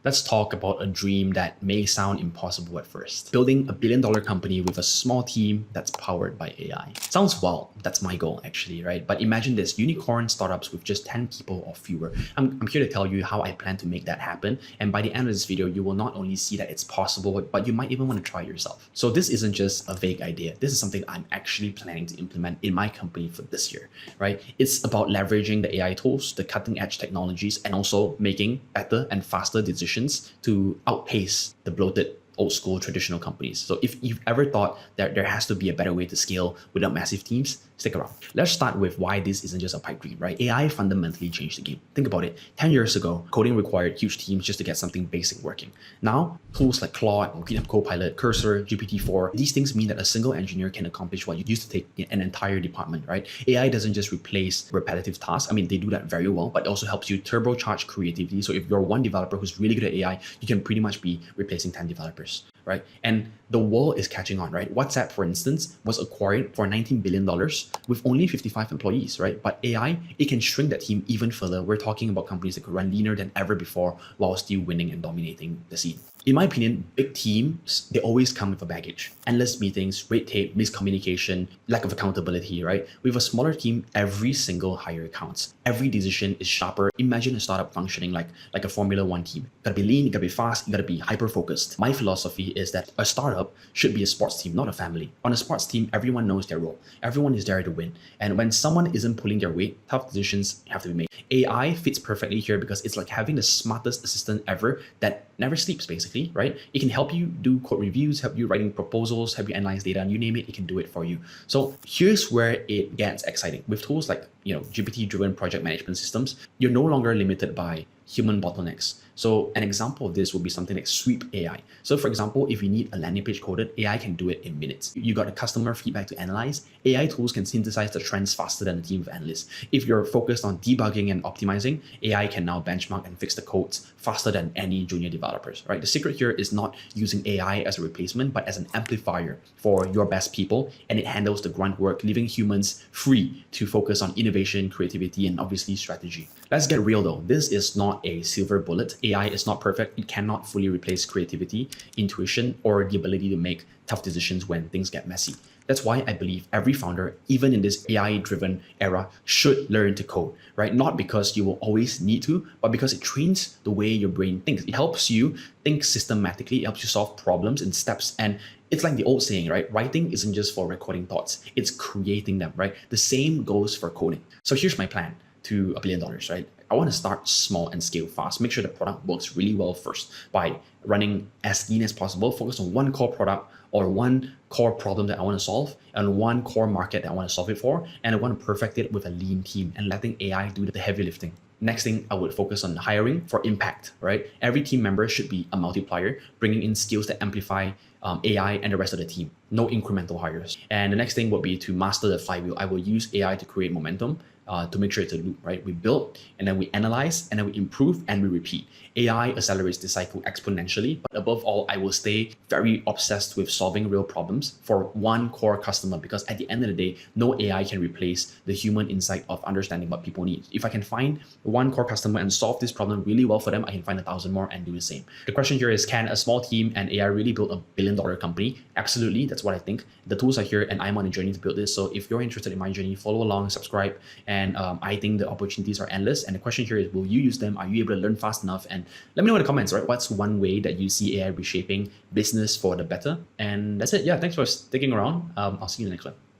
Let's talk about a dream that may sound impossible at first. Building a billion-dollar company with a small team that's powered by AI. Sounds wild. That's my goal actually, right? But imagine this, unicorn startups with just 10 people or fewer. I'm here to tell you how I plan to make that happen. And by the end of this video, you will not only see that it's possible, but you might even want to try yourself. So this isn't just a vague idea. This is something I'm actually planning to implement in my company for this year, right? It's about leveraging the AI tools, the cutting edge technologies, and also making better and faster decisions to outpace the bloated old school traditional companies. So if you've ever thought that there has to be a better way to scale without massive teams, stick around. Let's start with why this isn't just a pipe dream, right? AI fundamentally changed the game. Think about it. 10 years ago, coding required huge teams just to get something basic working. Now, tools like Claude, GitHub Copilot, Cursor, GPT-4, these things mean that a single engineer can accomplish what used to take an entire department, right? AI doesn't just replace repetitive tasks. I mean, they do that very well, but it also helps you turbocharge creativity. So if you're one developer who's really good at AI, you can pretty much be replacing 10 developers, right? And the world is catching on, right? WhatsApp, for instance, was acquired for $19 billion with only 55 employees, right? But AI, it can shrink that team even further. We're talking about companies that could run leaner than ever before while still winning and dominating the scene. In my opinion, big teams, they always come with a baggage. Endless meetings, red tape, miscommunication, lack of accountability, right? With a smaller team, every single hire counts. Every decision is sharper. Imagine a startup functioning like a Formula One team. You gotta be lean, you gotta be fast, you gotta be hyper-focused. My philosophy is that a startup should be a sports team, not a family. On a sports team, everyone knows their role. Everyone is there to win. And when someone isn't pulling their weight, tough decisions have to be made. AI fits perfectly here because it's like having the smartest assistant ever that never sleeps, basically, right? It can help you do code reviews, help you writing proposals, help you analyze data, and you name it, it can do it for you. So here's where it gets exciting. With tools like GPT-driven project management systems, you're no longer limited by human bottlenecks. So an example of this would be something like Sweep AI. So for example, if you need a landing page coded, AI can do it in minutes. You got the customer feedback to analyze. AI tools can synthesize the trends faster than a team of analysts. If you're focused on debugging and optimizing, AI can now benchmark and fix the codes faster than any junior developers, right? The secret here is not using AI as a replacement, but as an amplifier for your best people, and it handles the grunt work, leaving humans free to focus on innovation, creativity, and obviously strategy. Let's get real though. This is not a silver bullet. AI is not perfect. It cannot fully replace creativity, intuition, or the ability to make tough decisions when things get messy. That's why I believe every founder, even in this AI-driven era, should learn to code, right? Not because you will always need to, but because it trains the way your brain thinks. It helps you think systematically. It helps you solve problems in steps. And it's like the old saying, right? Writing isn't just for recording thoughts. It's creating them, right? The same goes for coding. So here's my plan to $1 billion, right? I want to start small and scale fast. Make sure the product works really well first by running as lean as possible, focus on one core product or one core problem that I want to solve and one core market that I want to solve it for. And I want to perfect it with a lean team and letting AI do the heavy lifting. Next thing, I would focus on hiring for impact, right? Every team member should be a multiplier, bringing in skills that amplify AI and the rest of the team. No incremental hires. And the next thing would be to master the flywheel. I will use AI to create momentum, to make sure it's a loop, right? We build, and then we analyze, and then we improve, and we repeat. AI accelerates the cycle exponentially, but above all, I will stay very obsessed with solving real problems for one core customer, because at the end of the day, no AI can replace the human insight of understanding what people need. If I can find one core customer and solve this problem really well for them, I can find 1,000 more and do the same. The question here is, can a small team and AI really build a billion-dollar company? Absolutely, that's what I think. The tools are here, and I'm on a journey to build this. So if you're interested in my journey, follow along, subscribe, and I think the opportunities are endless. And the question here is, will you use them? Are you able to learn fast enough? And let me know in the comments, right? What's one way that you see AI reshaping business for the better? And that's it. Yeah, thanks for sticking around. I'll see you in the next one.